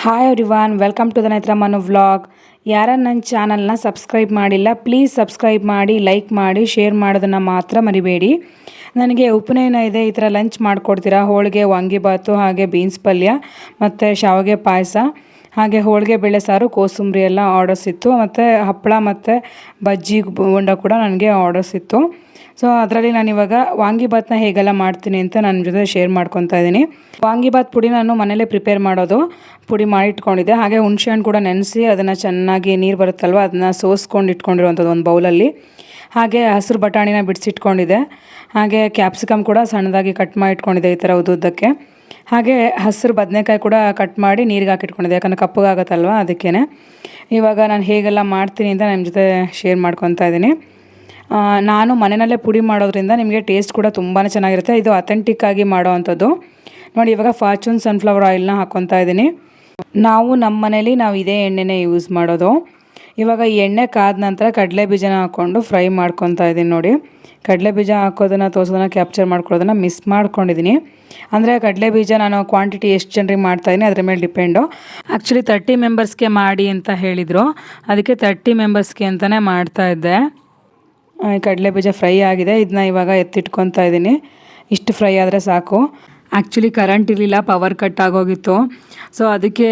Hi everyone, welcome to the Netra Manu vlog. ಯಾರ ನನ್ನ ಚಾನಲ್ನ ಸಬ್ಸ್ಕ್ರೈಬ್ ಮಾಡಿಲ್ಲ, ಪ್ಲೀಸ್ ಸಬ್ಸ್ಕ್ರೈಬ್ ಮಾಡಿ, ಲೈಕ್ ಮಾಡಿ, ಶೇರ್ ಮಾಡೋದನ್ನು ಮಾತ್ರ ಮರಿಬೇಡಿ. ನನಗೆ ಉಪನಯನ ಇದೆ, ಈ ಥರ ಲಂಚ್ ಮಾಡಿಕೊಡ್ತೀರಾ? ಹೋಳಿಗೆ, ವಾಂಗಿಬಾತು, ಹಾಗೆ ಬೀನ್ಸ್ ಪಲ್ಯ ಮತ್ತು ಶಾವಿಗೆ ಪಾಯಸ, ಹಾಗೆ ಹೋಳಿಗೆ ಬೇಳೆ ಸಾರು, ಕೋಸಂಬರಿ ಎಲ್ಲ ಆರ್ಡರ್ಸ್ ಇತ್ತು. ಮತ್ತು ಹಪ್ಪಳ ಮತ್ತು ಬಜ್ಜಿ ಬೋಂಡ ಕೂಡ ನನಗೆ ಆರ್ಡರ್ಸ್ ಇತ್ತು. ಸೊ ಅದರಲ್ಲಿ ನಾನು ಇವಾಗ ವಾಂಗಿಬಾತನ್ನ ಹೇಗೆಲ್ಲ ಮಾಡ್ತೀನಿ ಅಂತ ನನ್ನ ಜೊತೆ ಶೇರ್ ಮಾಡ್ಕೊತಾ ಇದ್ದೀನಿ. ವಾಂಗಿಬಾತ್ ಪುಡಿ ನಾನು ಮನೇಲೇ ಪ್ರಿಪೇರ್ ಮಾಡೋದು, ಪುಡಿ ಮಾಡಿ ಇಟ್ಕೊಂಡಿದ್ದೆ. ಹಾಗೆ ಹುಣಸೆ ಹಣ್ಣು ಕೂಡ ನೆನೆಸಿ ಅದನ್ನು ಚೆನ್ನಾಗಿ ನೀರು ಬರುತ್ತಲ್ವ, ಅದನ್ನು ಸೋಸ್ಕೊಂಡು ಇಟ್ಕೊಂಡಿರುವಂಥದ್ದು ಒಂದು ಬೌಲಲ್ಲಿ. ಹಾಗೆ ಹಸಿರು ಬಟಾಣಿನ ಬಿಡಿಸಿಟ್ಕೊಂಡಿದ್ದೆ. ಹಾಗೆ ಕ್ಯಾಪ್ಸಿಕಮ್ ಕೂಡ ಸಣ್ಣದಾಗಿ ಕಟ್ ಮಾಡಿ ಇಟ್ಕೊಂಡಿದ್ದೆ, ಈ ಥರ ಉದ್ದುದ್ದಕ್ಕೆ. ಹಾಗೆ ಹಸಿರು ಬದನೆಕಾಯಿ ಕೂಡ ಕಟ್ ಮಾಡಿ ನೀರಿಗೆ ಹಾಕಿಟ್ಕೊಂಡಿದ್ದೆ, ಯಾಕಂದರೆ ಕಪ್ಪಗಾಗತ್ತಲ್ವ, ಅದಕ್ಕೇ. ಇವಾಗ ನಾನು ಹೇಗೆಲ್ಲ ಮಾಡ್ತೀನಿ ಅಂತ ನಿಮ್ಮ ಜೊತೆ ಶೇರ್ ಮಾಡ್ಕೊತಾ ಇದ್ದೀನಿ. ನಾನು ಮನೆಯಲ್ಲೇ ಪುಡಿ ಮಾಡೋದ್ರಿಂದ ನಿಮಗೆ ಟೇಸ್ಟ್ ಕೂಡ ತುಂಬಾ ಚೆನ್ನಾಗಿರುತ್ತೆ. ಇದು ಅಥೆಂಟಿಕ್ಕಾಗಿ ಮಾಡೋ ಅಂಥದ್ದು. ನೋಡಿ, ಇವಾಗ ಫಾರ್ಚೂನ್ ಸನ್ಫ್ಲವರ್ ಆಯಿಲ್ನ ಹಾಕ್ಕೊತಾ ಇದ್ದೀನಿ. ನಮ್ಮ ಮನೇಲಿ ಇದೇ ಎಣ್ಣೆನೇ ಯೂಸ್ ಮಾಡೋದು. ಇವಾಗ ಈ ಎಣ್ಣೆ ಕಾದ ನಂತರ ಕಡಲೆ ಬೀಜನ ಹಾಕ್ಕೊಂಡು ಫ್ರೈ ಮಾಡ್ಕೊತಾ ಇದ್ದೀನಿ. ನೋಡಿ, ಕಡಲೆ ಬೀಜ ಹಾಕೋದನ್ನು ತೋರಿಸೋದನ್ನು ಕ್ಯಾಪ್ಚರ್ ಮಾಡ್ಕೊಳ್ಳೋದನ್ನು ಮಿಸ್ ಮಾಡ್ಕೊಂಡಿದ್ದೀನಿ. ಅಂದರೆ ಕಡಲೆ ಬೀಜ ನಾನು ಕ್ವಾಂಟಿಟಿ ಎಷ್ಟು ಜನರಿಗೆ ಮಾಡ್ತಾಯಿದ್ದೀನಿ ಅದ್ರ ಮೇಲೆ ಡಿಪೆಂಡು. ಆ್ಯಕ್ಚುಲಿ 30 ಮೆಂಬರ್ಸ್ಗೆ ಮಾಡಿ ಅಂತ ಹೇಳಿದರು, ಅದಕ್ಕೆ 30 ಮೆಂಬರ್ಸ್ಗೆ ಅಂತಲೇ ಮಾಡ್ತಾಯಿದ್ದೆ. ಕಡಲೆ ಬೀಜ ಫ್ರೈ ಆಗಿದೆ, ಇದನ್ನ ಇವಾಗ ಎತ್ತಿಟ್ಕೊತಾ ಇದ್ದೀನಿ. ಇಷ್ಟು ಫ್ರೈ ಆದರೆ ಸಾಕು. ಆ್ಯಕ್ಚುಲಿ ಕರೆಂಟ್ ಇರಲಿಲ್ಲ, ಪವರ್ ಕಟ್ ಆಗೋಗಿತ್ತು. ಸೊ ಅದಕ್ಕೆ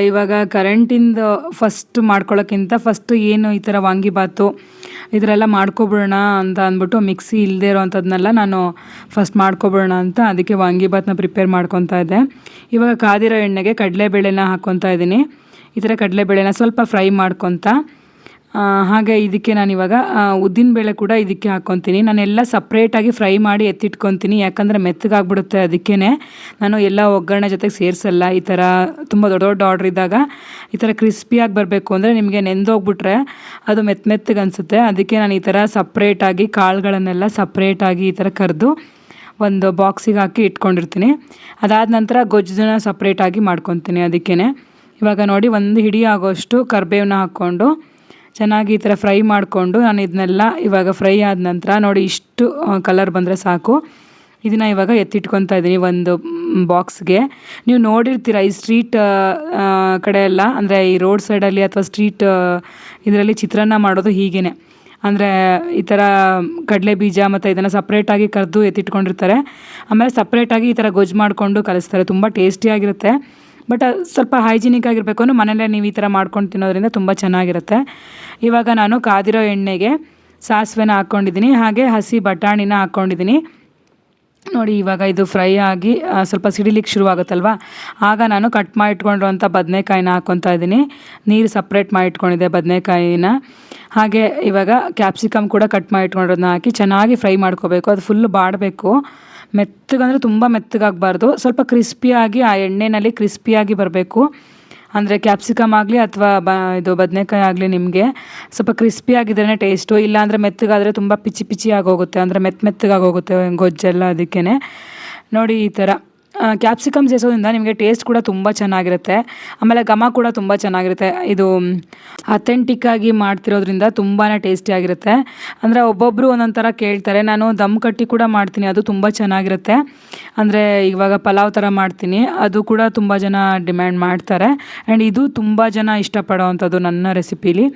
ಇವಾಗ ಕರೆಂಟಿಂದ ಫಸ್ಟ್ ಮಾಡ್ಕೊಳ್ಳೋಕ್ಕಿಂತ ಫಸ್ಟು ಏನು ಈ ಥರ ವಾಂಗಿಬಾತು ಇದರೆಲ್ಲ ಮಾಡ್ಕೊಬಿಡೋಣ ಅಂತ ಅಂದ್ಬಿಟ್ಟು, ಮಿಕ್ಸಿ ಇಲ್ಲದೆ ಇರೋವಂಥದ್ದನ್ನೆಲ್ಲ ನಾನು ಫಸ್ಟ್ ಮಾಡ್ಕೊಬಿಡೋಣ ಅಂತ ಅದಕ್ಕೆ ವಾಂಗಿಬಾತನ್ನ ಪ್ರಿಪೇರ್ ಮಾಡ್ಕೊತಾ ಇದ್ದೆ. ಇವಾಗ ಕಾದಿರೋ ಎಣ್ಣೆಗೆ ಕಡಲೆಬೇಳೆನ ಹಾಕ್ಕೊತಾ ಇದ್ದೀನಿ. ಈ ಥರ ಕಡಲೆಬೇಳೆನ ಸ್ವಲ್ಪ ಫ್ರೈ ಮಾಡ್ಕೊತಾ, ಹಾಗೆ ಇದಕ್ಕೆ ನಾನಿವಾಗ ಉದ್ದಿನಬೇಳೆ ಕೂಡ ಇದಕ್ಕೆ ಹಾಕ್ಕೊತೀನಿ. ನಾನೆಲ್ಲ ಸಪ್ರೇಟಾಗಿ ಫ್ರೈ ಮಾಡಿ ಎತ್ತಿಟ್ಕೊತೀನಿ, ಯಾಕಂದರೆ ಮೆತ್ತಗಾಗ್ಬಿಡುತ್ತೆ. ಅದಕ್ಕೇ ನಾನು ಎಲ್ಲ ಒಗ್ಗರಣೆ ಜೊತೆಗೆ ಸೇರಿಸಲ್ಲ. ಈ ಥರ ತುಂಬ ದೊಡ್ಡ ದೊಡ್ಡ ಆರ್ಡ್ರ್ ಇದ್ದಾಗ ಈ ಥರ ಕ್ರಿಸ್ಪಿಯಾಗಿ ಬರಬೇಕು ಅಂದರೆ ನಿಮಗೆ ನೆಂದೋಗ್ಬಿಟ್ರೆ ಅದು ಮೆತ್ತಗೆ ಅನಿಸುತ್ತೆ. ಅದಕ್ಕೆ ನಾನು ಈ ಥರ ಸಪ್ರೇಟಾಗಿ ಕಾಳುಗಳನ್ನೆಲ್ಲ ಸಪ್ರೇಟಾಗಿ ಈ ಥರ ಕರೆದು ಒಂದು ಬಾಕ್ಸಿಗೆ ಹಾಕಿ ಇಟ್ಕೊಂಡಿರ್ತೀನಿ. ಅದಾದ ನಂತರ ಗೊಜ್ಜನ್ನ ಸಪ್ರೇಟಾಗಿ ಮಾಡ್ಕೊತೀನಿ. ಅದಕ್ಕೇ ಇವಾಗ ನೋಡಿ, ಒಂದು ಹಿಡಿ ಆಗೋಷ್ಟು ಕರಿಬೇವನ್ನ ಹಾಕ್ಕೊಂಡು ಚೆನ್ನಾಗಿ ಈ ಥರ ಫ್ರೈ ಮಾಡಿಕೊಂಡು ನಾನು ಇದನ್ನೆಲ್ಲ ಇವಾಗ ಫ್ರೈ ಆದ ನಂತರ ನೋಡಿ ಇಷ್ಟು ಕಲರ್ ಬಂದರೆ ಸಾಕು. ಇದನ್ನು ಇವಾಗ ಎತ್ತಿಟ್ಕೊತಾ ಇದ್ದೀನಿ ಒಂದು ಬಾಕ್ಸ್ಗೆ. ನೀವು ನೋಡಿರ್ತೀರ ಈ ಸ್ಟ್ರೀಟ್ ಕಡೆ ಎಲ್ಲ, ಅಂದರೆ ಈ ರೋಡ್ ಸೈಡಲ್ಲಿ ಅಥವಾ ಸ್ಟ್ರೀಟ್ ಇದರಲ್ಲಿ ಚಿತ್ರಾನ್ನ ಮಾಡೋದು ಹೀಗೇ. ಅಂದರೆ ಈ ಥರ ಕಡಲೆ ಬೀಜ ಮತ್ತು ಇದನ್ನು ಸಪ್ರೇಟಾಗಿ ಕರೆದು ಎತ್ತಿಟ್ಕೊಂಡಿರ್ತಾರೆ. ಆಮೇಲೆ ಸಪ್ರೇಟಾಗಿ ಈ ಥರ ಗೊಜ್ಜು ಮಾಡಿಕೊಂಡು ಕಲಿಸ್ತಾರೆ. ತುಂಬ ಟೇಸ್ಟಿಯಾಗಿರುತ್ತೆ. ಬಟ್ ಸ್ವಲ್ಪ ಹೈಜಿನಿಕ್ ಆಗಿರಬೇಕು ಅಂದರೆ ಮನೇಲೇ ನೀವು ಈ ಥರ ಮಾಡ್ಕೊಂಡು ತಿನ್ನೋದ್ರಿಂದ ತುಂಬ ಚೆನ್ನಾಗಿರುತ್ತೆ. ಇವಾಗ ನಾನು ಕಾದಿರೋ ಎಣ್ಣೆಗೆ ಸಾಸಿವೆನ ಹಾಕ್ಕೊಂಡಿದ್ದೀನಿ, ಹಾಗೆ ಹಸಿ ಬಟಾಣಿನ ಹಾಕ್ಕೊಂಡಿದ್ದೀನಿ. ನೋಡಿ, ಇವಾಗ ಇದು ಫ್ರೈ ಆಗಿ ಸ್ವಲ್ಪ ಸಿಡಿಲಿಕ್ಕೆ ಶುರುವಾಗುತ್ತಲ್ವ, ಆಗ ನಾನು ಕಟ್ ಮಾಡಿ ಇಟ್ಕೊಂಡಿರುವಂಥ ಬದನೆಕಾಯಿನ ಹಾಕ್ಕೊತಾ ಇದ್ದೀನಿ. ನೀರು ಸಪ್ರೇಟ್ ಮಾಡಿ ಇಟ್ಕೊಂಡಿದ್ದೆ ಬದನೆಕಾಯಿನ. ಹಾಗೆ ಇವಾಗ ಕ್ಯಾಪ್ಸಿಕಮ್ ಕೂಡ ಕಟ್ ಮಾಡಿ ಇಟ್ಕೊಂಡಿರೋದನ್ನ ಹಾಕಿ ಚೆನ್ನಾಗಿ ಫ್ರೈ ಮಾಡ್ಕೋಬೇಕು. ಅದು ಫುಲ್ಲು ಬಾಡಬೇಕು, ಮೆತ್ತಗಂದರೆ ತುಂಬ ಮೆತ್ತಗಾಗಬಾರ್ದು, ಸ್ವಲ್ಪ ಕ್ರಿಸ್ಪಿಯಾಗಿ ಆ ಎಣ್ಣೆಯಲ್ಲಿ ಕ್ರಿಸ್ಪಿಯಾಗಿ ಬರಬೇಕು. ಅಂದರೆ ಕ್ಯಾಪ್ಸಿಕಮ್ ಆಗಲಿ ಅಥವಾ ಇದು ಬದನೆಕಾಯಿ ಆಗಲಿ ನಿಮಗೆ ಸ್ವಲ್ಪ ಕ್ರಿಸ್ಪಿಯಾಗಿದ್ರೇ ಟೇಸ್ಟು. ಇಲ್ಲಾಂದರೆ ಮೆತ್ತಗಾದರೆ ತುಂಬ ಪಿಚಿ ಆಗೋಗುತ್ತೆ, ಅಂದರೆ ಮೆತ್ತಗಾಗೋಗುತ್ತೆ ಗೊಜ್ಜೆಲ್ಲ. ಅದಕ್ಕೇ ನೋಡಿ, ಈ ಥರ ಕ್ಯಾಪ್ಸಿಕಮ್ ಸೇರಿಸೋದ್ರಿಂದ ನಿಮಗೆ ಟೇಸ್ಟ್ ಕೂಡ ತುಂಬ ಚೆನ್ನಾಗಿರುತ್ತೆ. ಆಮೇಲೆ ಘಮ ಕೂಡ ತುಂಬ ಚೆನ್ನಾಗಿರುತ್ತೆ. ಇದು ಅಥೆಂಟಿಕ್ಕಾಗಿ ಮಾಡ್ತಿರೋದ್ರಿಂದ ತುಂಬಾ ಟೇಸ್ಟಿಯಾಗಿರುತ್ತೆ. ಅಂದರೆ ಒಬ್ಬೊಬ್ಬರು ಒಂದೊಂದು ಥರ ಕೇಳ್ತಾರೆ. ನಾನು ದಮ್ ಕಟ್ಟಿ ಕೂಡ ಮಾಡ್ತೀನಿ, ಅದು ತುಂಬ ಚೆನ್ನಾಗಿರುತ್ತೆ. ಅಂದರೆ ಇವಾಗ ಪಲಾವ್ ಥರ ಮಾಡ್ತೀನಿ, ಅದು ಕೂಡ ತುಂಬ ಜನ ಡಿಮ್ಯಾಂಡ್ ಮಾಡ್ತಾರೆ. ಆ್ಯಂಡ್ ಇದು ತುಂಬ ಜನ ಇಷ್ಟಪಡೋವಂಥದ್ದು ನನ್ನ ರೆಸಿಪೀಲಿ.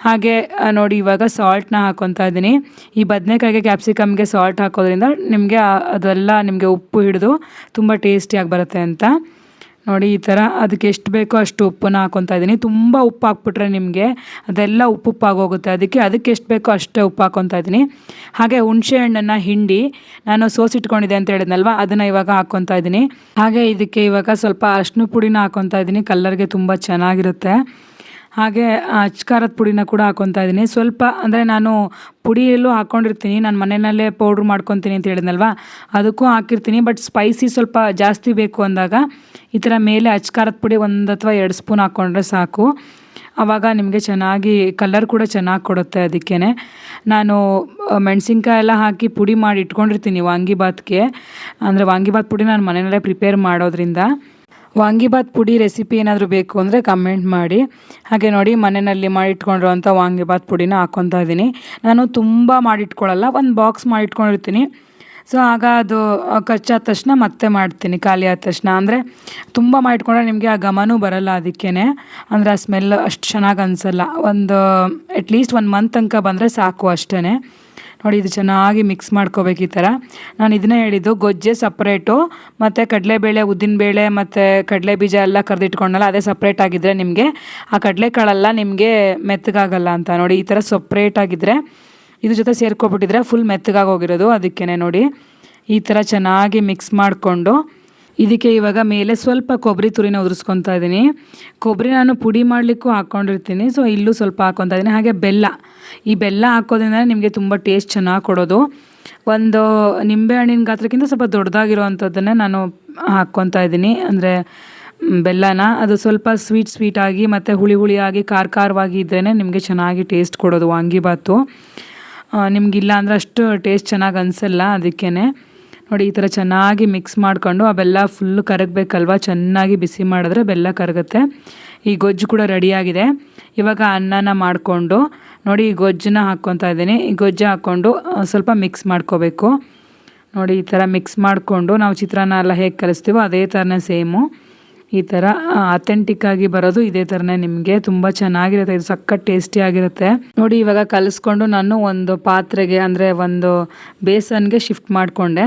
ಹಾಗೆ ನೋಡಿ, ಇವಾಗ ಸಾಲ್ಟ್ನ ಹಾಕ್ಕೊತಾ ಇದ್ದೀನಿ. ಈ ಬದನೆಕಾಯಿಗೆ ಕ್ಯಾಪ್ಸಿಕಮ್ಗೆ ಸಾಲ್ಟ್ ಹಾಕೋದ್ರಿಂದ ನಿಮಗೆ ಅದೆಲ್ಲ ನಿಮಗೆ ಉಪ್ಪು ಹಿಡಿದು ತುಂಬ ಟೇಸ್ಟಿಯಾಗಿ ಬರುತ್ತೆ ಅಂತ. ನೋಡಿ, ಈ ಥರ ಅದಕ್ಕೆ ಎಷ್ಟು ಬೇಕೋ ಅಷ್ಟು ಉಪ್ಪನ್ನ ಹಾಕ್ಕೊತಾ ಇದ್ದೀನಿ. ತುಂಬ ಉಪ್ಪು ಹಾಕ್ಬಿಟ್ರೆ ನಿಮಗೆ ಅದೆಲ್ಲ ಉಪ್ಪಾಗೋಗುತ್ತೆ. ಅದಕ್ಕೆ ಎಷ್ಟು ಬೇಕೋ ಅಷ್ಟೇ ಉಪ್ಪು ಹಾಕ್ಕೊತಾ ಇದ್ದೀನಿ. ಹಾಗೆ ಹುಣಸೆ ಹಣ್ಣನ್ನು ಹಿಂಡಿ ನಾನು ಸೋಸಿಟ್ಕೊಂಡಿದ್ದೆ ಅಂತ ಹೇಳಿದ್ನಲ್ವ, ಅದನ್ನು ಇವಾಗ ಹಾಕ್ಕೊತಾ ಇದ್ದೀನಿ. ಹಾಗೆ ಇದಕ್ಕೆ ಇವಾಗ ಸ್ವಲ್ಪ ಅರಿಶಿನ ಪುಡಿನ ಹಾಕ್ಕೊತಾ ಇದ್ದೀನಿ, ಕಲ್ಲರ್ಗೆ ತುಂಬ ಚೆನ್ನಾಗಿರುತ್ತೆ. ಹಾಗೆ ಅಚ್ಕಾರದ ಪುಡಿನ ಕೂಡ ಹಾಕ್ಕೊತಾ ಇದ್ದೀನಿ ಸ್ವಲ್ಪ. ಅಂದರೆ ನಾನು ಪುಡಿಯಲ್ಲೂ ಹಾಕ್ಕೊಂಡಿರ್ತೀನಿ, ನಾನು ಮನೆಯಲ್ಲೇ ಪೌಡ್ರ್ ಮಾಡ್ಕೊತೀನಿ ಅಂತ ಹೇಳಿದ್ನಲ್ವ, ಅದಕ್ಕೂ ಹಾಕಿರ್ತೀನಿ. ಬಟ್ ಸ್ಪೈಸಿ ಸ್ವಲ್ಪ ಜಾಸ್ತಿ ಬೇಕು ಅಂದಾಗ ಈ ಥರ ಮೇಲೆ ಅಚ್ಕಾರದ ಪುಡಿ 1 ಅಥವಾ 2 ಸ್ಪೂನ್ ಹಾಕ್ಕೊಂಡ್ರೆ ಸಾಕು. ಆವಾಗ ನಿಮಗೆ ಚೆನ್ನಾಗಿ ಕಲರ್ ಕೂಡ ಚೆನ್ನಾಗಿ ಕೊಡುತ್ತೆ. ಅದಕ್ಕೇ ನಾನು ಮೆಣಸಿನ್ಕಾಯಿ ಎಲ್ಲ ಹಾಕಿ ಪುಡಿ ಮಾಡಿ ಇಟ್ಕೊಂಡಿರ್ತೀನಿ ವಾಂಗಿಬಾತ್ಗೆ. ಅಂದರೆ ವಾಂಗಿಬಾತ್ ಪುಡಿ ನಾನು ಮನೆಯಲ್ಲೇ ಪ್ರಿಪೇರ್ ಮಾಡೋದ್ರಿಂದ. ವಾಂಗಿಬಾತ್ ಪುಡಿ ರೆಸಿಪಿ ಏನಾದರೂ ಬೇಕು ಅಂದರೆ ಕಮೆಂಟ್ ಮಾಡಿ. ಹಾಗೆ ನೋಡಿ, ಮನೆಯಲ್ಲಿ ಮಾಡಿಟ್ಕೊಂಡಿರೋಂಥ ವಾಂಗಿಬಾತ್ ಪುಡಿನ ಹಾಕ್ಕೊತಾ ಇದ್ದೀನಿ. ನಾನು ತುಂಬ ಮಾಡಿಟ್ಕೊಳ್ಳಲ್ಲ, ಒಂದು ಬಾಕ್ಸ್ ಮಾಡಿಟ್ಕೊಂಡಿರ್ತೀನಿ. ಸೊ ಆಗ ಅದು ಕಚ್ಚಾದ ತಕ್ಷಣ ಮತ್ತೆ ಮಾಡ್ತೀನಿ ಖಾಲಿ ಆದ ತಕ್ಷಣ. ಅಂದರೆ ತುಂಬ ಮಾಡಿಟ್ಕೊಂಡ್ರೆ ನಿಮಗೆ ಆ ಘಮನೂ ಬರಲ್ಲ, ಅದಕ್ಕೇ ಅಂದರೆ ಆ ಸ್ಮೆಲ್ ಅಷ್ಟು ಚೆನ್ನಾಗಿ ಅನಿಸಲ್ಲ. ಒಂದು ಅಟ್ಲೀಸ್ಟ್ 1 ಮಂತ್ ತನಕ ಬಂದರೆ ಸಾಕು ಅಷ್ಟೇ. ನೋಡಿ ಇದು ಚೆನ್ನಾಗಿ ಮಿಕ್ಸ್ ಮಾಡ್ಕೋಬೇಕು ಈ ಥರ. ನಾನು ಇದನ್ನೇ ಹೇಳಿದ್ದು, ಗೊಜ್ಜೆ ಸಪ್ರೇಟು ಮತ್ತು ಕಡಲೆಬೇಳೆ, ಉದ್ದಿನಬೇಳೆ ಮತ್ತು ಕಡಲೆ ಬೀಜ ಎಲ್ಲ ಕರೆದಿಟ್ಕೊಂಡಲ್ಲ ಅದೇ ಸಪ್ರೇಟ್ ಆಗಿದ್ದರೆ ನಿಮಗೆ ಆ ಕಡಲೆಕಾಳೆಲ್ಲ ನಿಮಗೆ ಮೆತ್ತಗಾಗಲ್ಲ ಅಂತ. ನೋಡಿ ಈ ಥರ ಸಪ್ರೇಟಾಗಿದ್ದರೆ ಇದ್ರ ಜೊತೆ ಸೇರ್ಕೊಬಿಟ್ಟಿದ್ರೆ ಫುಲ್ ಮೆತ್ತಗಾಗಿ ಹೋಗಿರೋದು. ಅದಕ್ಕೇ ನೋಡಿ ಈ ಥರ ಚೆನ್ನಾಗಿ ಮಿಕ್ಸ್ ಮಾಡಿಕೊಂಡು ಇದಕ್ಕೆ ಇವಾಗ ಮೇಲೆ ಸ್ವಲ್ಪ ಕೊಬ್ಬರಿ ತುರಿನ ಉದುರಿಸ್ಕೊತಾ ಇದ್ದೀನಿ. ಕೊಬ್ಬರಿ ನಾನು ಪುಡಿ ಮಾಡಲಿಕ್ಕೂ ಹಾಕ್ಕೊಂಡಿರ್ತೀನಿ, ಸೊ ಇಲ್ಲೂ ಸ್ವಲ್ಪ ಹಾಕ್ಕೊತಾ ಇದ್ದೀನಿ. ಹಾಗೆ ಬೆಲ್ಲ, ಈ ಬೆಲ್ಲ ಹಾಕೋದ್ರಿಂದ ನಿಮಗೆ ತುಂಬ ಟೇಸ್ಟ್ ಚೆನ್ನಾಗಿ ಕೊಡೋದು. ಒಂದು ನಿಂಬೆಹಣ್ಣಿನ ಗಾತ್ರಕ್ಕಿಂತ ಸ್ವಲ್ಪ ದೊಡ್ಡದಾಗಿರೋ ಅಂಥದ್ದನ್ನೇ ನಾನು ಹಾಕ್ಕೊತಾ ಇದ್ದೀನಿ, ಅಂದರೆ ಬೆಲ್ಲನ. ಅದು ಸ್ವಲ್ಪ ಸ್ವೀಟಾಗಿ ಮತ್ತು ಹುಳಿಯಾಗಿ ಖಾರವಾಗಿ ಇದ್ರೇ ನಿಮಗೆ ಚೆನ್ನಾಗಿ ಟೇಸ್ಟ್ ಕೊಡೋದು ವಾಂಗಿಬಾತು. ನಿಮಗಿಲ್ಲ ಅಂದರೆ ಅಷ್ಟು ಟೇಸ್ಟ್ ಚೆನ್ನಾಗಿ ಅನಿಸಲ್ಲ. ಅದಕ್ಕೇ ನೋಡಿ ಈ ಥರ ಚೆನ್ನಾಗಿ ಮಿಕ್ಸ್ ಮಾಡಿಕೊಂಡು ಆ ಬೆಲ್ಲ ಫುಲ್ಲು ಕರಗಬೇಕಲ್ವ, ಚೆನ್ನಾಗಿ ಬಿಸಿ ಮಾಡಿದ್ರೆ ಬೆಲ್ಲ ಕರಗುತ್ತೆ. ಈ ಗೊಜ್ಜು ಕೂಡ ರೆಡಿಯಾಗಿದೆ. ಇವಾಗ ಅನ್ನನ ಮಾಡಿಕೊಂಡು ನೋಡಿ ಈ ಗೊಜ್ಜನ್ನ ಹಾಕ್ಕೊತಾ ಇದ್ದೀನಿ. ಈ ಗೊಜ್ಜು ಹಾಕ್ಕೊಂಡು ಸ್ವಲ್ಪ ಮಿಕ್ಸ್ ಮಾಡ್ಕೋಬೇಕು. ನೋಡಿ ಈ ಥರ ಮಿಕ್ಸ್ ಮಾಡಿಕೊಂಡು ನಾವು ಚಿತ್ರಾನ್ನ ಎಲ್ಲ ಹೇಗೆ ಕಲಿಸ್ತೀವೋ ಅದೇ ಥರನೇ ಸೇಮು ಈ ಥರ ಅಥೆಂಟಿಕ್ಕಾಗಿ ಬರೋದು ಇದೇ ಥರನೇ. ನಿಮಗೆ ತುಂಬ ಚೆನ್ನಾಗಿರುತ್ತೆ, ಇದು ಸಖತ್ ಟೇಸ್ಟಿಯಾಗಿರುತ್ತೆ. ನೋಡಿ ಇವಾಗ ಕಲಿಸ್ಕೊಂಡು ನಾನು ಒಂದು ಪಾತ್ರೆಗೆ, ಅಂದರೆ ಒಂದು ಬೇಸನ್ಗೆ ಶಿಫ್ಟ್ ಮಾಡಿಕೊಂಡೆ.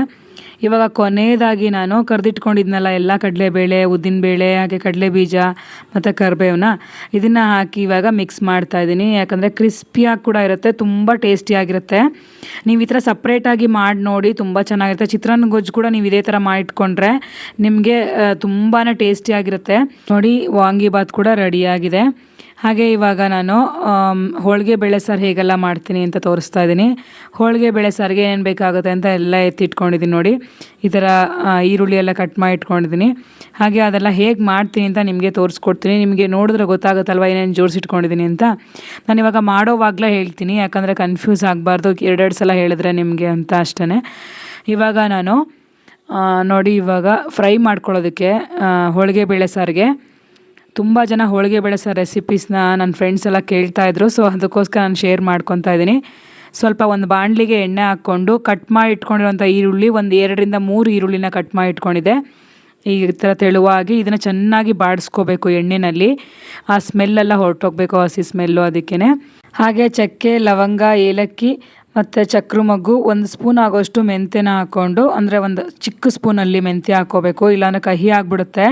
ಇವಾಗ ಕೊನೆಯದಾಗಿ ನಾನು ಕರೆದಿಟ್ಕೊಂಡಿದ್ನಲ್ಲ ಎಲ್ಲ ಕಡಲೆಬೇಳೆ, ಉದ್ದಿನಬೇಳೆ, ಹಾಗೆ ಕಡಲೆ ಬೀಜ ಮತ್ತು ಕರಿಬೇವನ್ನ ಇದನ್ನು ಹಾಕಿ ಇವಾಗ ಮಿಕ್ಸ್ ಮಾಡ್ತಾಯಿದ್ದೀನಿ. ಯಾಕಂದರೆ ಕ್ರಿಸ್ಪಿಯಾಗಿ ಕೂಡ ಇರುತ್ತೆ, ತುಂಬ ಟೇಸ್ಟಿಯಾಗಿರುತ್ತೆ. ನೀವು ಈ ಥರ ಸಪ್ರೇಟಾಗಿ ಮಾಡಿ ನೋಡಿ, ತುಂಬ ಚೆನ್ನಾಗಿರುತ್ತೆ. ಚಿತ್ರಾನ್ನ ಗೊಜ್ಜು ಕೂಡ ನೀವು ಇದೇ ಥರ ಮಾಡಿಟ್ಕೊಂಡ್ರೆ ನಿಮಗೆ ತುಂಬಾ ಟೇಸ್ಟಿಯಾಗಿರುತ್ತೆ. ನೋಡಿ ವಾಂಗಿಬಾತ್ ಕೂಡ ರೆಡಿಯಾಗಿದೆ. ಹಾಗೆ ಇವಾಗ ನಾನು ಹೋಳಿಗೆ ಬೇಳೆ ಸಾರು ಹೇಗೆಲ್ಲ ಮಾಡ್ತೀನಿ ಅಂತ ತೋರಿಸ್ತಾ ಇದ್ದೀನಿ. ಹೋಳಿಗೆ ಬೇಳೆ ಸಾರಿಗೆ ಏನೇನು ಬೇಕಾಗುತ್ತೆ ಅಂತ ಎಲ್ಲ ಎತ್ತಿಟ್ಕೊಂಡಿದ್ದೀನಿ. ನೋಡಿ ಈ ಥರ ಈರುಳ್ಳಿ ಎಲ್ಲ ಕಟ್ ಮಾಡಿ ಇಟ್ಕೊಂಡಿದ್ದೀನಿ. ಹಾಗೆ ಅದೆಲ್ಲ ಹೇಗೆ ಮಾಡ್ತೀನಿ ಅಂತ ನಿಮಗೆ ತೋರಿಸ್ಕೊಡ್ತೀನಿ. ನಿಮಗೆ ನೋಡಿದ್ರೆ ಗೊತ್ತಾಗುತ್ತಲ್ವ ಏನೇನು ಜೋಡಿಸಿಟ್ಕೊಂಡಿದ್ದೀನಿ ಅಂತ. ನಾನು ಇವಾಗ ಮಾಡೋವಾಗಲೇ ಹೇಳ್ತೀನಿ, ಯಾಕಂದರೆ ಕನ್ಫ್ಯೂಸ್ ಆಗಬಾರ್ದು, 2 ಸಲ ಹೇಳಿದ್ರೆ ನಿಮಗೆ ಅಂತ ಅಷ್ಟೇ. ಇವಾಗ ನಾನು ನೋಡಿ ಇವಾಗ ಫ್ರೈ ಮಾಡ್ಕೊಳ್ಳೋದಕ್ಕೆ ಹೋಳಿಗೆ ಬೇಳೆ ಸಾರಿಗೆ ತುಂಬ ಜನ ಹೋಳಿಗೆ ಬೇಳೆ ಸಾರು ರೆಸಿಪೀಸ್ನ ನನ್ನ ಫ್ರೆಂಡ್ಸ್ ಎಲ್ಲ ಕೇಳ್ತಾಯಿದ್ರು. ಸೊ ಅದಕ್ಕೋಸ್ಕರ ನಾನು ಶೇರ್ ಮಾಡ್ಕೊತಾ ಇದ್ದೀನಿ. ಸ್ವಲ್ಪ ಒಂದು ಬಾಣಲಿಗೆ ಎಣ್ಣೆ ಹಾಕ್ಕೊಂಡು ಕಟ್ ಮಾಡಿ ಇಟ್ಕೊಂಡಿರೋಂಥ ಈರುಳ್ಳಿ, ಒಂದು 2-3 ಈರುಳ್ಳಿನ ಕಟ್ ಮಾಡಿ ಇಟ್ಕೊಂಡಿದ್ದೆ. ಈ ಥರ ತೆಳುವಾಗಿ ಇದನ್ನು ಚೆನ್ನಾಗಿ ಬಾಡಿಸ್ಕೋಬೇಕು ಎಣ್ಣೆಯಲ್ಲಿ. ಆ ಸ್ಮೆಲ್ಲೆಲ್ಲ ಹೊರಟೋಗ್ಬೇಕು, ಹಸಿ ಸ್ಮೆಲ್ಲು. ಅದಕ್ಕೇ ಹಾಗೆ ಚಕ್ಕೆ, ಲವಂಗ, ಏಲಕ್ಕಿ ಮತ್ತು ಚಕ್ರ ಮೊಗ್ಗು, 1 ಸ್ಪೂನ್ ಆಗೋಷ್ಟು ಮೆಂತ್ಯನ ಹಾಕ್ಕೊಂಡು, ಅಂದರೆ ಒಂದು ಚಿಕ್ಕ ಸ್ಪೂನಲ್ಲಿ ಮೆಂತ್ಯ ಹಾಕ್ಕೋಬೇಕು, ಇಲ್ಲಾಂದರೆ ಕಹಿ ಆಗಿಬಿಡುತ್ತೆ.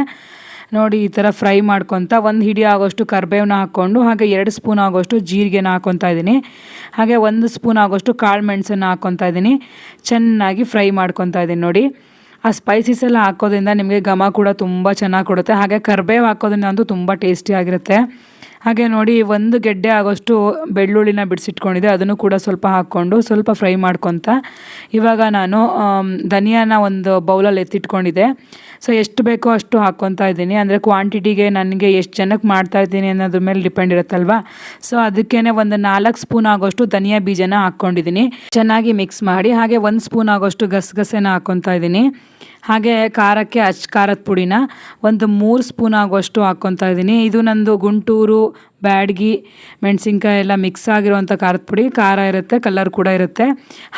ನೋಡಿ ಈ ಥರ ಫ್ರೈ ಮಾಡ್ಕೊತ 1 ಹಿಡಿ ಆಗೋಷ್ಟು ಕರಿಬೇವನ್ನ ಹಾಕ್ಕೊಂಡು, ಹಾಗೆ 2 ಸ್ಪೂನ್ ಆಗೋಷ್ಟು ಜೀರಿಗೆನ ಹಾಕ್ಕೊತಾ ಇದ್ದೀನಿ. ಹಾಗೆ 1 ಸ್ಪೂನ್ ಆಗೋಷ್ಟು ಕಾಳು ಮೆಣಸನ್ನು ಹಾಕ್ಕೊತಾ ಇದ್ದೀನಿ. ಚೆನ್ನಾಗಿ ಫ್ರೈ ಮಾಡ್ಕೊತಾ ಇದ್ದೀನಿ. ನೋಡಿ ಆ ಸ್ಪೈಸಸ್ ಎಲ್ಲ ಹಾಕೋದ್ರಿಂದ ನಿಮಗೆ ಘಮ ಕೂಡ ತುಂಬ ಚೆನ್ನಾಗಿ ಕೊಡುತ್ತೆ. ಹಾಗೆ ಕರಿಬೇವು ಹಾಕೋದ್ರಿಂದ ಅಂತೂ ತುಂಬ ಟೇಸ್ಟಿಯಾಗಿರುತ್ತೆ. ಹಾಗೆ ನೋಡಿ 1 ಗೆಡ್ಡೆ ಆಗೋಷ್ಟು ಬೆಳ್ಳುಳ್ಳಿನ ಬಿಡಿಸಿಟ್ಕೊಂಡಿದ್ದೆ, ಅದನ್ನು ಕೂಡ ಸ್ವಲ್ಪ ಹಾಕ್ಕೊಂಡು ಸ್ವಲ್ಪ ಫ್ರೈ ಮಾಡ್ಕೊತ ಇವಾಗ ನಾನು ಧನಿಯಾನ ಒಂದು ಬೌಲಲ್ಲಿ ಎತ್ತಿಟ್ಕೊಂಡಿದ್ದೆ. ಸೊ ಎಷ್ಟು ಬೇಕೋ ಅಷ್ಟು ಹಾಕ್ಕೊತಾ ಇದ್ದೀನಿ. ಅಂದರೆ ಕ್ವಾಂಟಿಟಿಗೆ ನನಗೆ ಎಷ್ಟು ಜನಕ್ಕೆ ಮಾಡ್ತಾಯಿದ್ದೀನಿ ಅನ್ನೋದ್ರ ಮೇಲೆ ಡಿಪೆಂಡ್ ಇರುತ್ತಲ್ವ. ಸೊ ಅದಕ್ಕೇ ಒಂದು 4 ಸ್ಪೂನ್ ಆಗೋಷ್ಟು ಧನಿಯಾ ಬೀಜನ ಹಾಕ್ಕೊಂಡಿದ್ದೀನಿ. ಚೆನ್ನಾಗಿ ಮಿಕ್ಸ್ ಮಾಡಿ ಹಾಗೆ 1 ಸ್ಪೂನ್ ಆಗೋಷ್ಟು ಗಸಗಸೆನ ಹಾಕ್ಕೊತಾ ಇದ್ದೀನಿ. ಹಾಗೆ ಖಾರಕ್ಕೆ ಖಾರದ ಪುಡಿನ ಒಂದು 3 ಸ್ಪೂನ್ ಆಗುವಷ್ಟು ಹಾಕ್ಕೊತಾ ಇದ್ದೀನಿ. ಇದು ನಂದು ಗುಂಟೂರು ಬ್ಯಾಡಗಿ ಮೆಣಸಿನ್ಕಾಯಿ ಎಲ್ಲ ಮಿಕ್ಸ್ ಆಗಿರುವಂಥ ಖಾರದ ಪುಡಿ, ಖಾರ ಇರುತ್ತೆ, ಕಲರ್ ಕೂಡ ಇರುತ್ತೆ.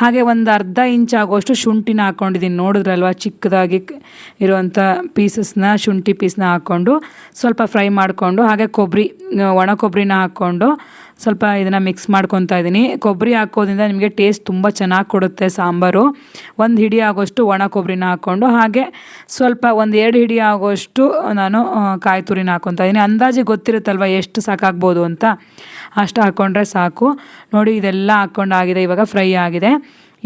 ಹಾಗೆ ಒಂದು ಅರ್ಧ ಇಂಚ್ ಆಗುವಷ್ಟು ಶುಂಠಿನ ಹಾಕ್ಕೊಂಡಿದ್ದೀನಿ. ನೋಡಿದ್ರಲ್ವ ಚಿಕ್ಕದಾಗಿ ಇರುವಂಥ ಪೀಸಸ್ನ, ಶುಂಠಿ ಪೀಸ್ನ ಹಾಕ್ಕೊಂಡು ಸ್ವಲ್ಪ ಫ್ರೈ ಮಾಡಿಕೊಂಡು, ಹಾಗೆ ಒಣ ಕೊಬ್ಬರಿನ ಹಾಕ್ಕೊಂಡು ಸ್ವಲ್ಪ ಇದನ್ನು ಮಿಕ್ಸ್ ಮಾಡ್ಕೊತಾ ಇದ್ದೀನಿ. ಕೊಬ್ಬರಿ ಹಾಕೋದ್ರಿಂದ ನಿಮಗೆ ಟೇಸ್ಟ್ ತುಂಬ ಚೆನ್ನಾಗಿ ಕೊಡುತ್ತೆ ಸಾಂಬಾರು. 1 ಹಿಡಿ ಆಗೋಷ್ಟು ಒಣ ಕೊಬ್ಬರಿನ ಹಾಕ್ಕೊಂಡು, ಹಾಗೆ ಸ್ವಲ್ಪ 1-2 ಹಿಡಿ ಆಗೋಷ್ಟು ನಾನು ಕಾಯಿ ತುರಿನ ಹಾಕ್ಕೊತಾ ಇದ್ದೀನಿ. ಅಂದಾಜಿಗೆ ಗೊತ್ತಿರುತ್ತಲ್ವ ಎಷ್ಟು ಸಾಕಾಗ್ಬೋದು ಅಂತ, ಅಷ್ಟು ಹಾಕ್ಕೊಂಡ್ರೆ ಸಾಕು. ನೋಡಿ ಇದೆಲ್ಲ ಹಾಕ್ಕೊಂಡಾಗಿದೆ, ಇವಾಗ ಫ್ರೈ ಆಗಿದೆ.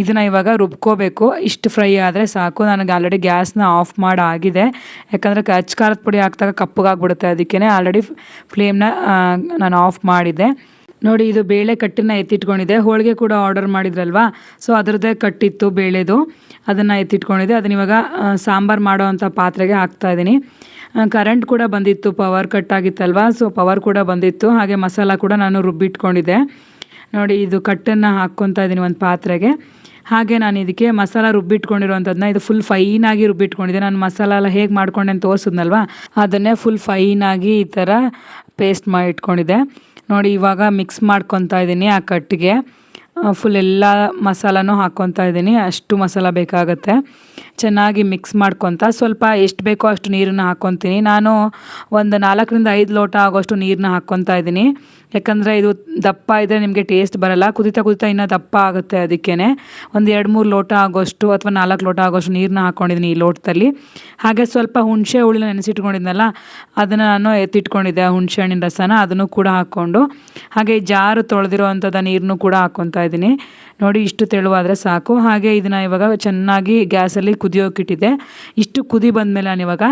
ಇದನ್ನು ಇವಾಗ ರುಬ್ಕೋಬೇಕು. ಇಷ್ಟು ಫ್ರೈ ಆದರೆ ಸಾಕು. ನನಗೆ ಆಲ್ರೆಡಿ ಗ್ಯಾಸ್ನ ಆಫ್ ಮಾಡಾಗಿದೆ, ಯಾಕಂದರೆ ಖಾರದ ಪುಡಿ ಹಾಕಿದಾಗ ಕಪ್ಪಗಾಗ್ಬಿಡುತ್ತೆ. ಅದಕ್ಕೇ ಆಲ್ರೆಡಿ ಫ್ಲೇಮ್ನ ನಾನು ಆಫ್ ಮಾಡಿದ್ದೆ. ನೋಡಿ ಇದು ಬೇಳೆ ಕಟ್ಟನ್ನು ಎತ್ತಿಟ್ಕೊಂಡಿದ್ದೆ. ಹೋಳಿಗೆ ಕೂಡ ಆರ್ಡರ್ ಮಾಡಿದ್ರಲ್ವ, ಸೊ ಅದರದ್ದೇ ಕಟ್ಟಿತ್ತು ಬೇಳೆದು, ಅದನ್ನು ಎತ್ತಿಟ್ಕೊಂಡಿದ್ದೆ. ಅದನ್ನ ಇವಾಗ ಸಾಂಬಾರು ಮಾಡೋ ಅಂಥ ಪಾತ್ರೆಗೆ ಹಾಕ್ತಾಯಿದ್ದೀನಿ. ಕರೆಂಟ್ ಕೂಡ ಬಂದಿತ್ತು, ಪವರ್ ಕಟ್ ಆಗಿತ್ತಲ್ವ, ಸೊ ಪವರ್ ಕೂಡ ಬಂದಿತ್ತು. ಹಾಗೆ ಮಸಾಲ ಕೂಡ ನಾನು ರುಬ್ಬಿಟ್ಕೊಂಡಿದ್ದೆ. ನೋಡಿ ಇದು ಕಟ್ಟನ್ನು ಹಾಕ್ಕೊತಾ ಇದ್ದೀನಿ ಒಂದು ಪಾತ್ರೆಗೆ. ಹಾಗೆ ನಾನು ಇದಕ್ಕೆ ಮಸಾಲ ರುಬ್ಬಿಟ್ಕೊಂಡಿರೋವಂಥದ್ದನ್ನ ಇದು ಫುಲ್ ಫೈನಾಗಿ ರುಬ್ಬಿಟ್ಕೊಂಡಿದ್ದೆ. ನಾನು ಮಸಾಲ ಎಲ್ಲ ಹೇಗೆ ಮಾಡ್ಕೊಂಡೆ ಅಂತ ತೋರಿಸಿದ್ನಲ್ವ, ಅದನ್ನೇ ಫುಲ್ ಫೈನಾಗಿ ಈ ಥರ ಪೇಸ್ಟ್ ಮಾಡಿ ಇಟ್ಕೊಂಡಿದ್ದೆ. ನೋಡಿ ಇವಾಗ ಮಿಕ್ಸ್ ಮಾಡ್ಕೊತಾ ಇದ್ದೀನಿ ಆ ಕಟ್ಟಿಗೆ. ಫುಲ್ ಎಲ್ಲ ಮಸಾಲನೂ ಹಾಕ್ಕೊತಾ ಇದ್ದೀನಿ. ಅಷ್ಟು ಮಸಾಲ ಬೇಕಾಗುತ್ತೆ. ಚೆನ್ನಾಗಿ ಮಿಕ್ಸ್ ಮಾಡ್ಕೊತ ಸ್ವಲ್ಪ ಎಷ್ಟು ಬೇಕೋ ಅಷ್ಟು ನೀರನ್ನು ಹಾಕ್ಕೊತೀನಿ. ನಾನು ಒಂದು 4-5 ಲೋಟ ಆಗೋಷ್ಟು ನೀರನ್ನ ಹಾಕ್ಕೊತಾ ಇದ್ದೀನಿ. ಯಾಕಂದರೆ ಇದು ದಪ್ಪ ಇದ್ದರೆ ನಿಮಗೆ ಟೇಸ್ಟ್ ಬರಲ್ಲ. ಕುದಿತಾ ಕುದಿತಾ ಇನ್ನೂ ದಪ್ಪ ಆಗುತ್ತೆ. ಅದಕ್ಕೇ ಒಂದು 2-3 ಲೋಟ ಆಗೋಷ್ಟು ಅಥವಾ 4 ಲೋಟ ಆಗೋಷ್ಟು ನೀರನ್ನ ಹಾಕ್ಕೊಂಡಿದ್ದೀನಿ ಈ ಲೋಟದಲ್ಲಿ. ಹಾಗೆ ಸ್ವಲ್ಪ ಹುಣಸೆ ಹುಳಿನ ನೆನೆಸಿಟ್ಕೊಂಡಿದ್ನಲ್ಲ, ಅದನ್ನು ನಾನು ಎತ್ತಿಟ್ಕೊಂಡಿದ್ದೆ. ಹುಣಸೆ ಹಣ್ಣಿನ ರಸನ ಅದನ್ನು ಕೂಡ ಹಾಕ್ಕೊಂಡು, ಹಾಗೆ ಜಾರು ತೊಳೆದಿರೋ ಅಂಥದ್ದು ನೀರನ್ನು ಕೂಡ ಹಾಕ್ಕೊತಾ ಇದ್ದೀನಿ. ನೋಡಿ, ಇಷ್ಟು ತೆಳುವಾದರೆ ಸಾಕು. ಹಾಗೆ ಇದನ್ನು ಇವಾಗ ಚೆನ್ನಾಗಿ ಗ್ಯಾಸಲ್ಲಿ ಕುದಿಯೋಕ್ಕಿಟ್ಟಿದ್ದೆ. ಇಷ್ಟು ಕುದಿ ಬಂದಮೇಲೆ ನಾನು ಇವಾಗ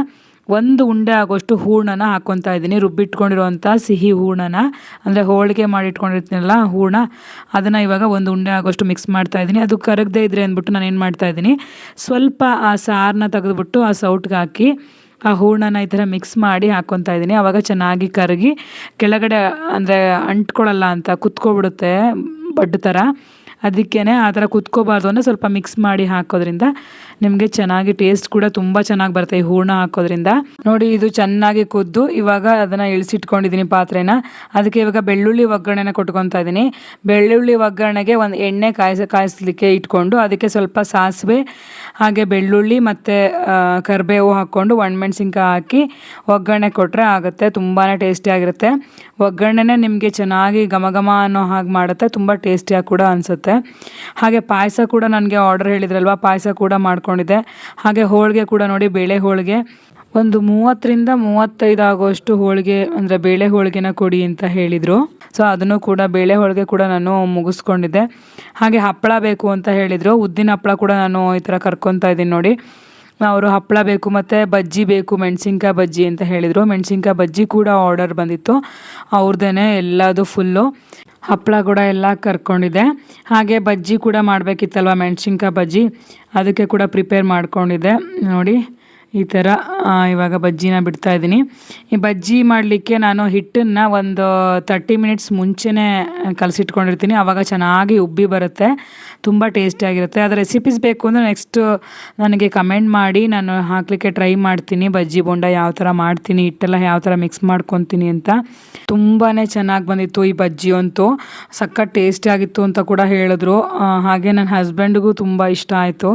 1 ಉಂಡೆ ಆಗೋಷ್ಟು ಹೂರಣನ ಹಾಕ್ಕೊತಾ ಇದ್ದೀನಿ. ರುಬ್ಬಿಟ್ಕೊಂಡಿರುವಂಥ ಸಿಹಿ ಹೂರಣನ, ಅಂದರೆ ಹೋಳಿಗೆ ಮಾಡಿಟ್ಕೊಂಡಿರ್ತೀನಲ್ಲ ಹೂರಣ, ಅದನ್ನು ಇವಾಗ 1 ಉಂಡೆ ಆಗೋಷ್ಟು ಮಿಕ್ಸ್ ಮಾಡ್ತಾ ಇದ್ದೀನಿ. ಅದು ಕರಗದೇ ಇದ್ದರೆ ಅಂದ್ಬಿಟ್ಟು ನಾನು ಏನು ಮಾಡ್ತಾ ಇದ್ದೀನಿ, ಸ್ವಲ್ಪ ಆ ಸಾರನ್ನ ತೆಗೆದುಬಿಟ್ಟು ಆ ಸೌಟ್ಗೆ ಹಾಕಿ ಆ ಹೂರಣನ ಈ ಥರ ಮಿಕ್ಸ್ ಮಾಡಿ ಹಾಕ್ಕೊತಾ ಇದ್ದೀನಿ. ಆವಾಗ ಚೆನ್ನಾಗಿ ಕರಗಿ ಕೆಳಗಡೆ ಅಂದರೆ ಅಂಟ್ಕೊಳ್ಳಲ್ಲ ಅಂತ, ಕುತ್ಕೊಬಿಡುತ್ತೆ ಬಡ್ಡು ಥರ. ಅದಕ್ಕೇ ಆ ಥರ ಕುತ್ಕೋಬಾರ್ದು ಅಂದರೆ ಸ್ವಲ್ಪ ಮಿಕ್ಸ್ ಮಾಡಿ ಹಾಕೋದ್ರಿಂದ ನಿಮಗೆ ಚೆನ್ನಾಗಿ ಟೇಸ್ಟ್ ಕೂಡ ತುಂಬ ಚೆನ್ನಾಗಿ ಬರುತ್ತೆ ಈ ಹೂರಣ ಹಾಕೋದ್ರಿಂದ. ನೋಡಿ, ಇದು ಚೆನ್ನಾಗಿ ಕುದ್ದು ಇವಾಗ ಅದನ್ನು ಇಳಿಸಿಟ್ಕೊಂಡಿದ್ದೀನಿ ಪಾತ್ರೆನ. ಅದಕ್ಕೆ ಇವಾಗ ಬೆಳ್ಳುಳ್ಳಿ ಒಗ್ಗರಣೆನ ಕೊಟ್ಕೊತಾ ಇದ್ದೀನಿ. ಬೆಳ್ಳುಳ್ಳಿ ಒಗ್ಗರಣೆಗೆ ಒಂದು ಎಣ್ಣೆ ಕಾಯಿಸ್ಲಿಕ್ಕೆ ಇಟ್ಕೊಂಡು ಅದಕ್ಕೆ ಸ್ವಲ್ಪ ಸಾಸಿವೆ, ಹಾಗೆ ಬೆಳ್ಳುಳ್ಳಿ ಮತ್ತು ಕರಿಬೇವು ಹಾಕ್ಕೊಂಡು ಒಣಮೆಣ್ಸಿನ್ಕಾಯಿ ಹಾಕಿ ಒಗ್ಗರಣೆ ಕೊಟ್ಟರೆ ಆಗುತ್ತೆ. ತುಂಬಾ ಟೇಸ್ಟಿಯಾಗಿರುತ್ತೆ. ಒಗ್ಗರಣೆನೇ ನಿಮಗೆ ಚೆನ್ನಾಗಿ ಘಮ ಘಮ ಅನ್ನೋ ಹಾಗೆ ಮಾಡುತ್ತೆ. ತುಂಬ ಟೇಸ್ಟಿಯಾಗಿ ಕೂಡ ಅನಿಸುತ್ತೆ. ಹಾಗೆ ಪಾಯಸ ಕೂಡ ನನಗೆ ಆರ್ಡರ್ ಹೇಳಿದ್ರಲ್ವ, ಪಾಯಸ ಕೂಡ ಮಾಡ್ಕೊಂಡಿದ್ದೆ. ಹಾಗೆ ಹೋಳಿಗೆ ಕೂಡ ನೋಡಿ, ಬೇಳೆ ಹೋಳಿಗೆ ಒಂದು 30-35 ಆಗೋಷ್ಟು ಹೋಳಿಗೆ ಅಂದರೆ ಬೇಳೆ ಹೋಳಿಗೆನ ಕೊಡಿ ಅಂತ ಹೇಳಿದರು. ಸೊ ಅದನ್ನು ಕೂಡ ಬೇಳೆ ಹೋಳಿಗೆ ಕೂಡ ನಾನು ಮುಗಿಸ್ಕೊಂಡಿದ್ದೆ. ಹಾಗೆ ಹಪ್ಪಳ ಬೇಕು ಅಂತ ಹೇಳಿದರು. ಉದ್ದಿನ ಹಪ್ಪಳ ಕೂಡ ನಾನು ಈ ಥರ ಕರ್ಕೊತಾ ಇದ್ದೀನಿ. ನೋಡಿ, ಅವರು ಹಪ್ಪಳ ಬೇಕು ಮತ್ತು ಬಜ್ಜಿ ಬೇಕು, ಮೆಣಸಿನ್ಕಾಯಿ ಬಜ್ಜಿ ಅಂತ ಹೇಳಿದರು. ಮೆಣಸಿನ್ಕಾಯಿ ಬಜ್ಜಿ ಕೂಡ ಆರ್ಡರ್ ಬಂದಿತ್ತು ಅವ್ರದ್ದೇ ಎಲ್ಲದು ಫುಲ್ಲು. ಹಪ್ಪಳ ಕೂಡ ಎಲ್ಲ ಕರ್ಕೊಂಡಿದ್ದೆ. ಹಾಗೆ ಬಜ್ಜಿ ಕೂಡ ಮಾಡಬೇಕಿತ್ತಲ್ವ, ಮೆಣಸಿನ್ಕಾಯಿ ಬಜ್ಜಿ, ಅದಕ್ಕೆ ಕೂಡ ಪ್ರಿಪೇರ್ ಮಾಡ್ಕೊಂಡಿದ್ದೆ. ನೋಡಿ, ಈ ಥರ ಇವಾಗ ಬಜ್ಜಿನ ಬಿಡ್ತಾ ಇದ್ದೀನಿ. ಈ ಬಜ್ಜಿ ಮಾಡಲಿಕ್ಕೆ ನಾನು ಹಿಟ್ಟನ್ನು ಒಂದು 30 ಮಿನಿಟ್ಸ್ ಮುಂಚೆನೇ ಕಲಸಿಟ್ಕೊಂಡಿರ್ತೀನಿ. ಆವಾಗ ಚೆನ್ನಾಗಿ ಉಬ್ಬಿ ಬರುತ್ತೆ, ತುಂಬ ಟೇಸ್ಟಿಯಾಗಿರುತ್ತೆ. ಅದರ ರೆಸಿಪೀಸ್ ಬೇಕು ಅಂದರೆ ನೆಕ್ಸ್ಟ್ ನನಗೆ ಕಮೆಂಟ್ ಮಾಡಿ, ನಾನು ಹಾಕಲಿಕ್ಕೆ ಟ್ರೈ ಮಾಡ್ತೀನಿ. ಬಜ್ಜಿ ಬೋಂಡ ಯಾವ ಥರ ಮಾಡ್ತೀನಿ, ಹಿಟ್ಟೆಲ್ಲ ಯಾವ ಥರ ಮಿಕ್ಸ್ ಮಾಡ್ಕೊತೀನಿ ಅಂತ. ತುಂಬಾ ಚೆನ್ನಾಗಿ ಬಂದಿತ್ತು ಈ ಬಜ್ಜಿ ಅಂತೂ. ಸಖತ್ ಟೇಸ್ಟಿಯಾಗಿತ್ತು ಅಂತ ಕೂಡ ಹೇಳಿದ್ರು. ಹಾಗೆ ನನ್ನ ಹಸ್ಬೆಂಡ್ಗೂ ತುಂಬ ಇಷ್ಟ ಆಯಿತು.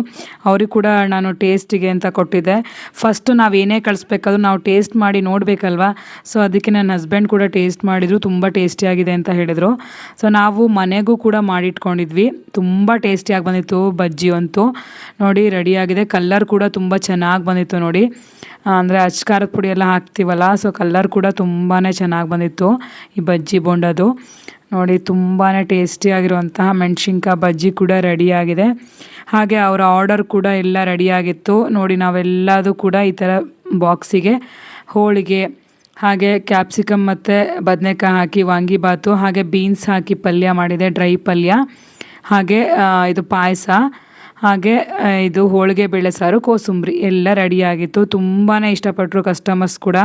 ಅವ್ರಿಗೆ ಕೂಡ ನಾನು ಟೇಸ್ಟಿಗೆ ಅಂತ ಕೊಟ್ಟಿದ್ದೆ. ಫಸ್ಟ್ ನಾವು ಏನೇ ಕಳಿಸ್ಬೇಕಾದ್ರೂ ನಾವು ಟೇಸ್ಟ್ ಮಾಡಿ ನೋಡಬೇಕಲ್ವ. ಸೊ ಅದಕ್ಕೆ ನನ್ನ ಹಸ್ಬೆಂಡ್ ಕೂಡ ಟೇಸ್ಟ್ ಮಾಡಿದರು, ತುಂಬ ಟೇಸ್ಟಿಯಾಗಿದೆ ಅಂತ ಹೇಳಿದರು. ಸೊ ನಾವು ಮನೆಗೂ ಕೂಡ ಮಾಡಿಟ್ಕೊಂಡಿದ್ವಿ. ತುಂಬ ಟೇಸ್ಟಿಯಾಗಿ ಬಂದಿತ್ತು ಬಜ್ಜಿ ಅಂತೂ. ನೋಡಿ, ರೆಡಿಯಾಗಿದೆ. ಕಲ್ಲರ್ ಕೂಡ ತುಂಬ ಚೆನ್ನಾಗಿ ಬಂದಿತ್ತು ನೋಡಿ, ಅಂದರೆ ಅಚ್ಕಾರದ ಪುಡಿ ಎಲ್ಲ ಹಾಕ್ತೀವಲ್ಲ, ಸೊ ಕಲ್ಲರ್ ಕೂಡ ತುಂಬಾ ಚೆನ್ನಾಗಿ ಬಂದಿತ್ತು ಈ ಬಜ್ಜಿ ಬೋಂಡದು. ನೋಡಿ, ತುಂಬಾ ಟೇಸ್ಟಿಯಾಗಿರುವಂತಹ ಮೆಣಸಿನ್ಕಾಯಿ ಬಜ್ಜಿ ಕೂಡ ರೆಡಿಯಾಗಿದೆ. ಹಾಗೆ ಅವರ ಆರ್ಡರ್ ಕೂಡ ಎಲ್ಲ ರೆಡಿಯಾಗಿತ್ತು. ನೋಡಿ, ನಾವೆಲ್ಲದು ಕೂಡ ಈ ಥರ ಬಾಕ್ಸಿಗೆ ಹೋಳಿಗೆ, ಹಾಗೆ ಕ್ಯಾಪ್ಸಿಕಮ್ ಮತ್ತು ಬದನೆಕಾಯಿ ಹಾಕಿ ವಾಂಗಿಬಾತು, ಹಾಗೆ ಬೀನ್ಸ್ ಹಾಕಿ ಪಲ್ಯ ಮಾಡಿದೆ, ಡ್ರೈ ಪಲ್ಯ, ಹಾಗೆ ಇದು ಪಾಯಸ, ಹಾಗೆ ಇದು ಹೋಳಿಗೆ ಬೇಳೆ ಸಾರು, ಕೋಸಂಬರಿ ಎಲ್ಲ ರೆಡಿಯಾಗಿತ್ತು. ತುಂಬಾ ಇಷ್ಟಪಟ್ಟರು ಕಸ್ಟಮರ್ಸ್ ಕೂಡ.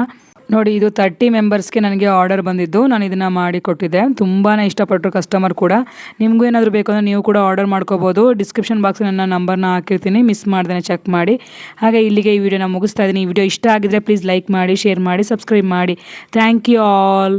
ನೋಡಿ, ಇದು 30 ಮೆಂಬರ್ಸ್ಗೆ ನನಗೆ ಆರ್ಡರ್ ಬಂದಿದ್ದು. ನಾನು ಇದನ್ನು ಮಾಡಿ ಕೊಟ್ಟಿದ್ದೆ. ತುಂಬಾ ಇಷ್ಟಪಟ್ಟರು ಕಸ್ಟಮರ್ ಕೂಡ. ನಿಮಗೂ ಏನಾದರೂ ಬೇಕು ಅಂದರೆ ನೀವು ಕೂಡ ಆರ್ಡರ್ ಮಾಡ್ಕೋಬೋದು. ಡಿಸ್ಕ್ರಿಪ್ಷನ್ ಬಾಕ್ಸ್ ನನ್ನ ನಂಬರ್ನ ಹಾಕಿರ್ತೀನಿ, ಮಿಸ್ ಮಾಡ್ದೇ ಚೆಕ್ ಮಾಡಿ. ಹಾಗೆ ಇಲ್ಲಿಗೆ ಈ ವಿಡಿಯೋನ ಮುಗಿಸ್ತಾ ಇದ್ದೀನಿ. ಈ ವಿಡಿಯೋ ಇಷ್ಟ ಆಗಿದ್ರೆ ಪ್ಲೀಸ್ ಲೈಕ್ ಮಾಡಿ, ಶೇರ್ ಮಾಡಿ, ಸಬ್ಸ್ಕ್ರೈಬ್ ಮಾಡಿ. Thank you all.